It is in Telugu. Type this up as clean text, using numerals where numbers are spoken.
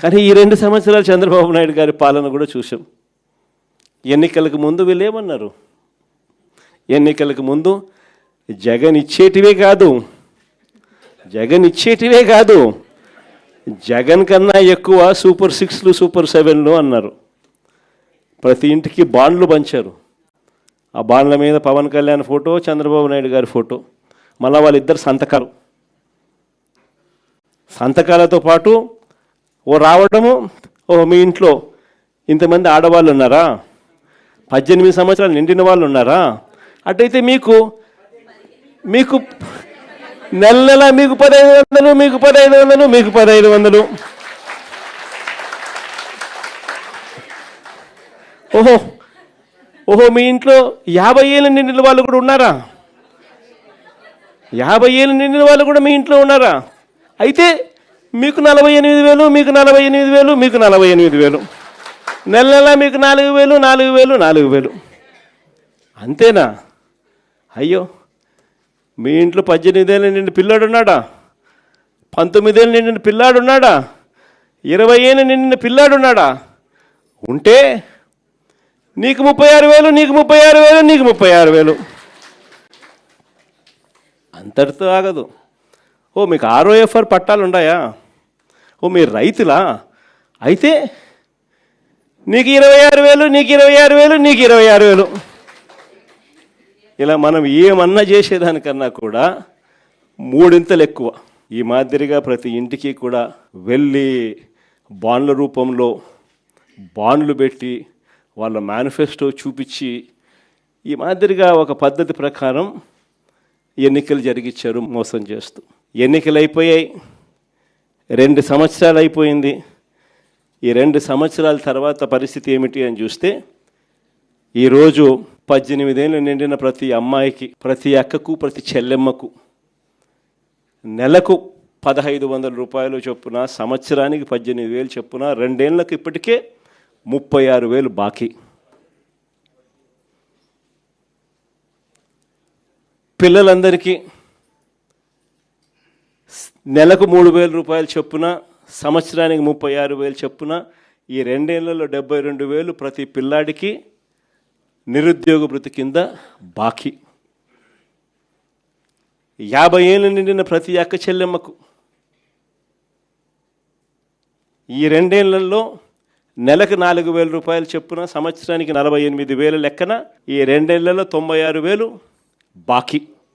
కానీ ఈ 2 సంవత్సరాలు చంద్రబాబు నాయుడు గారి పాలన కూడా చూసాం. ఎన్నికలకు ముందు వీళ్ళు ఏమన్నారు? ఎన్నికలకు ముందు జగన్ ఇచ్చేటివే కాదు, జగన్ కన్నా ఎక్కువ సూపర్ 6లు సూపర్ 7లు అన్నారు. ప్రతి ఇంటికి బాండ్లు పంచారు. ఆ బాండ్ల మీద పవన్ కళ్యాణ్ ఫోటో, చంద్రబాబు నాయుడు గారి ఫోటో, మళ్ళీ వాళ్ళిద్దరు సంతకాలతో పాటు రావడము, మీ ఇంట్లో ఇంతమంది ఆడవాళ్ళు ఉన్నారా, 18 సంవత్సరాలు నిండిన వాళ్ళు ఉన్నారా, అటైతే మీకు నెల నెల మీకు 1500 ఓహో మీ ఇంట్లో 50 ఏళ్ళు నిండిన వాళ్ళు కూడా ఉన్నారా? 50 ఏళ్ళు నిండిన వాళ్ళు కూడా మీ ఇంట్లో ఉన్నారా? అయితే మీకు 48,000, మీకు 48,000, మీకు 48,000, నెల నెల మీకు 4,000. అంతేనా? అయ్యో, మీ ఇంట్లో 18 ఏళ్ళు నిండిన పిల్లాడు ఉన్నాడా? 19 ఏళ్ళు నిండిన పిల్లాడు ఉన్నాడా? 20 ఏళ్ళు నిండిన పిల్లాడు ఉన్నాడా? ఉంటే నీకు 36,000, నీకు 36,000. అంతటితో ఆగదు. మీకు ROFR పట్టాలు ఉన్నాయా? మీరు రైతులా? అయితే నీకు 26,000, నీకు 26,000, నీకు 26,000. ఇలా మనం ఏమన్నా చేసేదానికన్నా కూడా 3 ఎక్కువ. ఈ మాదిరిగా ప్రతి ఇంటికి కూడా వెళ్ళి బాండ్ల రూపంలో బాండ్లు పెట్టి వాళ్ళ మేనిఫెస్టో చూపించి ఈ మాదిరిగా ఒక పద్ధతి ప్రకారం ఎన్నికలు జరిగించారు, మోసం చేస్తూ. ఎన్నికలు అయిపోయాయి, 2 సంవత్సరాలు అయిపోయింది. ఈ 2 సంవత్సరాల తర్వాత పరిస్థితి ఏమిటి అని చూస్తే, ఈరోజు 18 ఏళ్ళు నిండిన ప్రతి అమ్మాయికి, ప్రతి అక్కకు, ప్రతి చెల్లెమ్మకు నెలకు 1,500 రూపాయలు చొప్పున, సంవత్సరానికి 18,000 చొప్పున, 2 ఏళ్ళకు ఇప్పటికే 36,000 బాకీ. పిల్లలందరికీ నెలకు 3,000 రూపాయలు చొప్పున, సంవత్సరానికి 36,000 చొప్పున, ఈ 2 ఏళ్లలో 72,000 ప్రతి పిల్లాడికి నిరుద్యోగ భృతి కింద బాకీ. 50 ఏళ్ళు నిండిన ప్రతి అక్క చెల్లెమ్మకు ఈ 2 ఏళ్లలో నెలకు 4,000 రూపాయలు చొప్పున, సంవత్సరానికి 48,000 లెక్కన, ఈ 2 ఏళ్లలో 96,000 బాకీ.